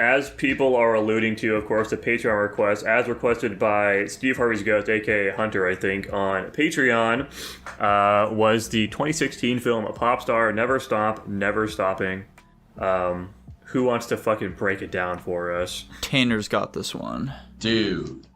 as people are alluding to, of course, the Patreon request, as requested by Steve Harvey's Ghost, aka Hunter, I think, on Patreon, was the 2016 film Popstar, Never Stop, Never Stopping. Who wants to fucking break it down for us? Tanner's got this one. Dude.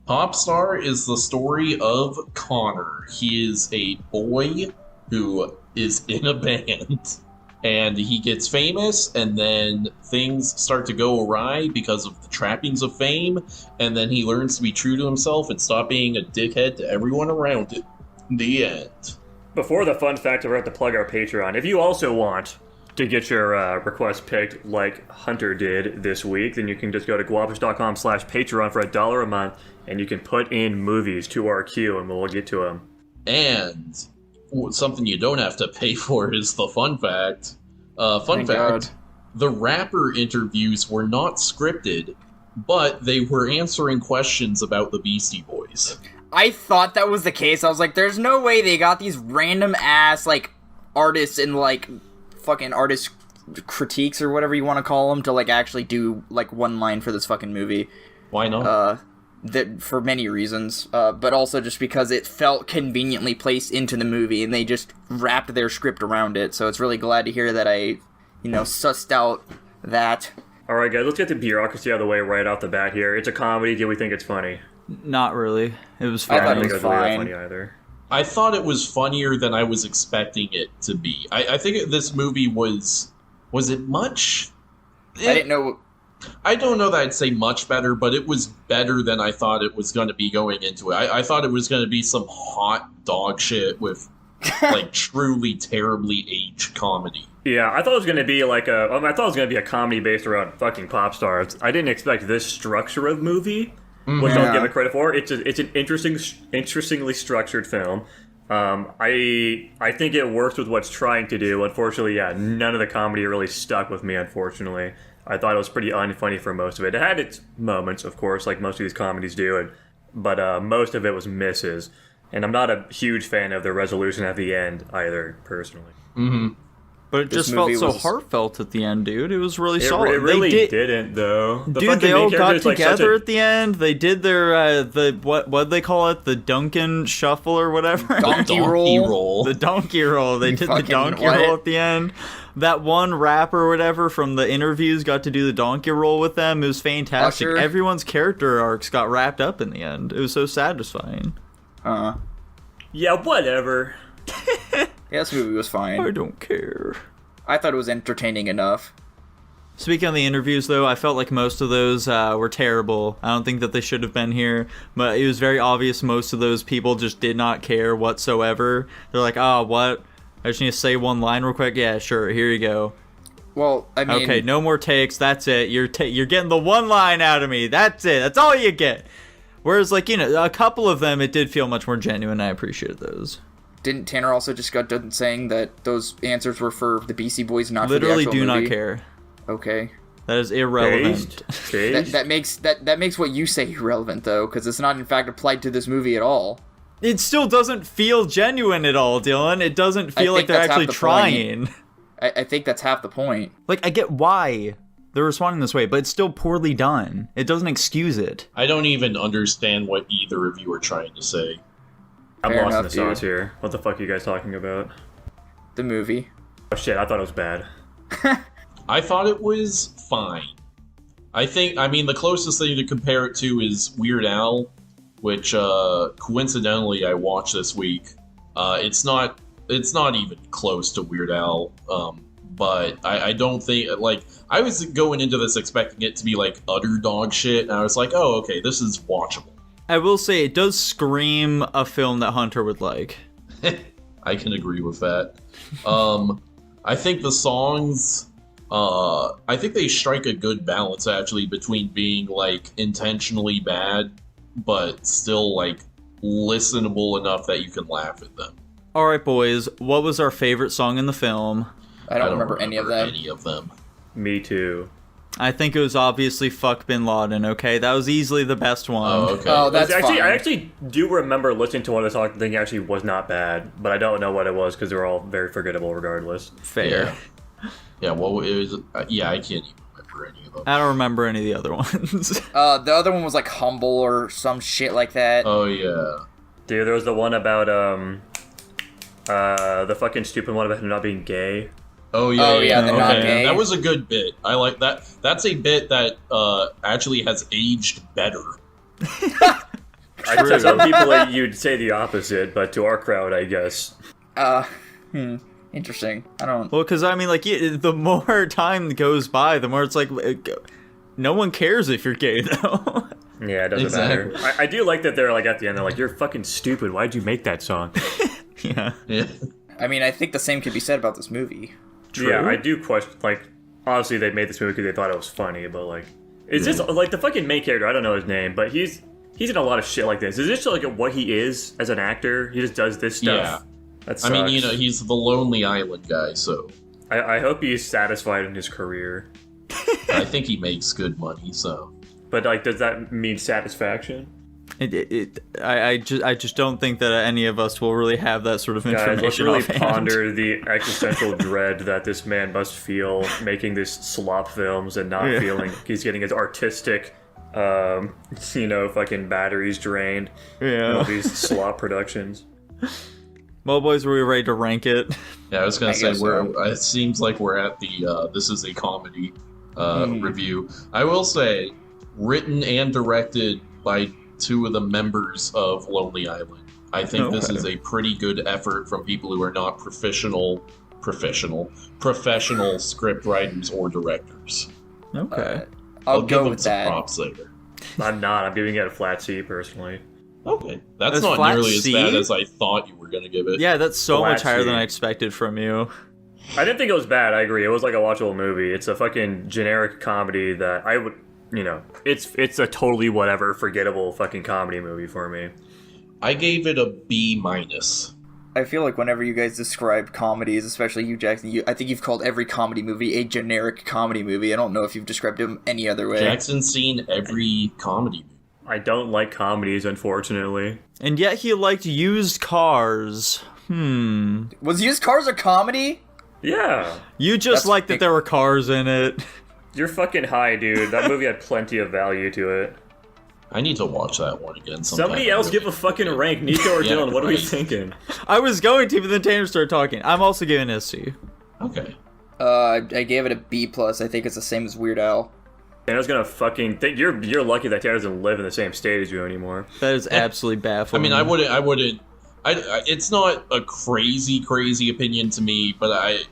Popstar is the story of Connor. He is a boy who is in a band. And he gets famous, and then things start to go awry because of the trappings of fame, and then he learns to be true to himself and stop being a dickhead to everyone around it. The end. Before the fun fact, we're going to have to plug our Patreon. If you also want to get your request picked like Hunter did this week, then you can just go to guapish.com/Patreon for $1 a month, and you can put in movies to our queue, and we'll get to them. And something you don't have to pay for is the fun fact. Fun fact, the rapper interviews were not scripted, but they were answering questions about the Beastie Boys. I thought that was the case. I was like, there's no way they got these random ass, like, artists and, like, fucking artist critiques or whatever you want to call them to, like, actually do, like, one line for this fucking movie. Why not? That for many reasons, but also just because it felt conveniently placed into the movie, and they just wrapped their script around it. So it's really glad to hear that I, sussed out that. All right, guys, let's get the bureaucracy out of the way right off the bat here. It's a comedy. Do we think it's funny? Not really. It was fine. I thought it was really fine. funny either. I thought it was funnier than I was expecting it to be. I think this movie was it much? I didn't know. I don't know that I'd say much better, but it was better than I thought it was going to be going into it. I thought it was going to be some hot dog shit with, like, truly terribly aged comedy. Yeah, I thought it was going to be a comedy based around fucking pop stars. I didn't expect this structure of movie, which I'll give it credit for. It's an interestingly structured film. I think it works with what's trying to do. Unfortunately, yeah, none of the comedy really stuck with me, unfortunately. I thought it was pretty unfunny for most of it. It had its moments, of course, like most of these comedies do, but most of it was misses. And I'm not a huge fan of the resolution at the end either, personally. Mm-hmm. But it just felt so heartfelt at the end, dude. It was really solid. It really didn't, though. Dude, they all got together at the end. They did their, what they call it? The Duncan Shuffle or whatever? Donkey roll. The donkey roll. They did the donkey roll at the end. That one rapper or whatever from the interviews got to do the donkey roll with them. It was fantastic. Usher. Everyone's character arcs got wrapped up in the end. It was so satisfying. Yeah, whatever. Yeah, this movie was fine. I don't care. I thought it was entertaining enough. Speaking of the interviews, though, I felt like most of those were terrible. I don't think that they should have been here, but it was very obvious most of those people just did not care whatsoever. They're like, oh, what? I just need to say one line real quick? Yeah, sure, here you go. Well, I mean... Okay, no more takes, that's it. You're getting the one line out of me. That's it. That's all you get. Whereas, like, a couple of them, it did feel much more genuine. I appreciated those. Didn't Tanner also just got done saying that those answers were for the Beastie Boys, not Literally for the actual do movie? not care. Okay. That is irrelevant. That makes what you say irrelevant, though, because it's not in fact applied to this movie at all. It still doesn't feel genuine at all, Dylan. It doesn't feel like they're actually trying. I think that's half the point. Like, I get why they're responding this way, but it's still poorly done. It doesn't excuse it. I don't even understand what either of you are trying to say. I'm lost in the sauce here. What the fuck are you guys talking about? The movie. Oh shit, I thought it was bad. I thought it was fine. I mean, the closest thing to compare it to is Weird Al, which, coincidentally, I watched this week. It's not even close to Weird Al, but I don't think, like, I was going into this expecting it to be, like, utter dog shit, and I was like, oh, okay, this is watchable. I will say, it does scream a film that Hunter would like. I can agree with that. I think the songs, I think they strike a good balance, actually, between being, like, intentionally bad, but still, like, listenable enough that you can laugh at them. Alright, boys, what was our favorite song in the film? I don't remember any of them. Me too. I think it was obviously Fuck Bin Laden, okay? That was easily the best one. Oh, okay. Oh, that's actually, fine. I actually do remember listening to one of the songs and thinking it actually was not bad, but I don't know what it was because they were all very forgettable regardless. Fair. Yeah, well, it was, yeah, I can't even remember. remember any of them. I don't remember any of the other ones. The other one was like Humble or some shit like that. Oh yeah. Dude, there was the one about the fucking stupid one about him not being gay. Oh yeah, the not gay. That was a good bit. I like that. That's a bit that actually has aged better. To some people, you'd say the opposite, but to our crowd, I guess. Interesting. I don't. Well, because I mean, like, the more time goes by, the more it's like, no one cares if you're gay, though. Yeah, it doesn't matter. I do like that they're like at the end, they're like, "You're fucking stupid. Why'd you make that song?" Yeah. I mean, I think the same could be said about this movie. True. Yeah, I do question. Like, obviously, they made this movie because they thought it was funny, but like, is this like the fucking main character? I don't know his name, but he's in a lot of shit like this. Is this like what he is as an actor? He just does this stuff. Yeah. That sucks. I mean, he's the Lonely Island guy, so I hope he's satisfied in his career. I think he makes good money, so. But like, does that mean satisfaction? I just don't think that any of us will really have that sort of information. Guys, let's really offhand. ponder the existential dread that this man must feel making these slop films and not feeling he's getting his artistic, fucking batteries drained. Yeah. All these slop productions. Well, boys, were we ready to rank it? Yeah, I was gonna say it seems like we're at the this is a comedy review. I will say, written and directed by two of the members of Lonely Island. I think this is a pretty good effort from people who are not professional script writers or directors. Okay. I'll give go them with some that. props later. I'm not. I'm giving it a flat C personally. Okay, that's A not flat nearly as C? bad as I thought you were gonna give it. Yeah, that's so Flat much higher C. than I expected from you. I didn't think it was bad. I agree. It was like a watchable movie. It's a fucking generic comedy that I would, it's a totally whatever, forgettable fucking comedy movie for me. I gave it a B-. I feel like whenever you guys describe comedies, especially you, Jackson, I think you've called every comedy movie a generic comedy movie. I don't know if you've described them any other way. Jackson's seen every comedy movie. I don't like comedies, unfortunately. And yet he liked used cars. Was Used Cars a comedy? Yeah. You just That's liked big. that there were cars in it. You're fucking high, dude. That movie had plenty of value to it. I need to watch that one again sometime. Somebody else give a fucking rank. Nico or Yeah, Dylan, what are we right. thinking? I was going to, but then Tanner started talking. I'm also giving it a C. Okay. I gave it a B+. I think it's the same as Weird Al. Tanner's gonna fucking think you're lucky that Tanner doesn't live in the same state as you anymore. That is absolutely I baffling. mean, I wouldn't. It's not a crazy opinion to me, but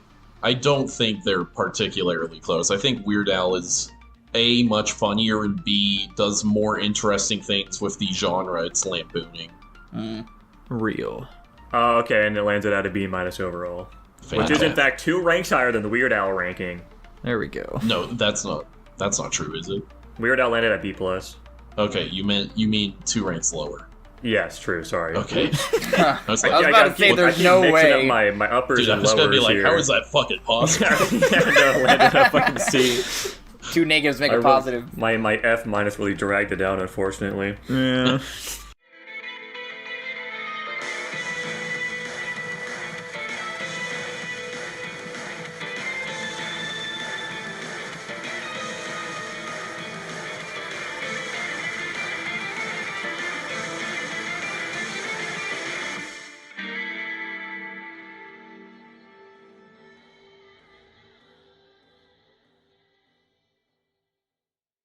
I don't think they're particularly close. I think Weird Al is A, much funnier, and B, does more interesting things with the genre it's lampooning. Real. Oh, okay, and it landed at a B- overall. Which is in fact 2 ranks higher than the Weird Al ranking. There we go. No, that's not true, is it? Weird Al landed at B+. Okay, you mean 2 ranks lower. Yes, true, sorry. Okay. I was about to say, there's I keep no mixing way. up my uppers Dude, I'm and just lowers gonna be like, here. how is that fucking possible? Yeah, no, landed at fucking C. 2 negatives make a positive. My F- really dragged it down, unfortunately. Yeah.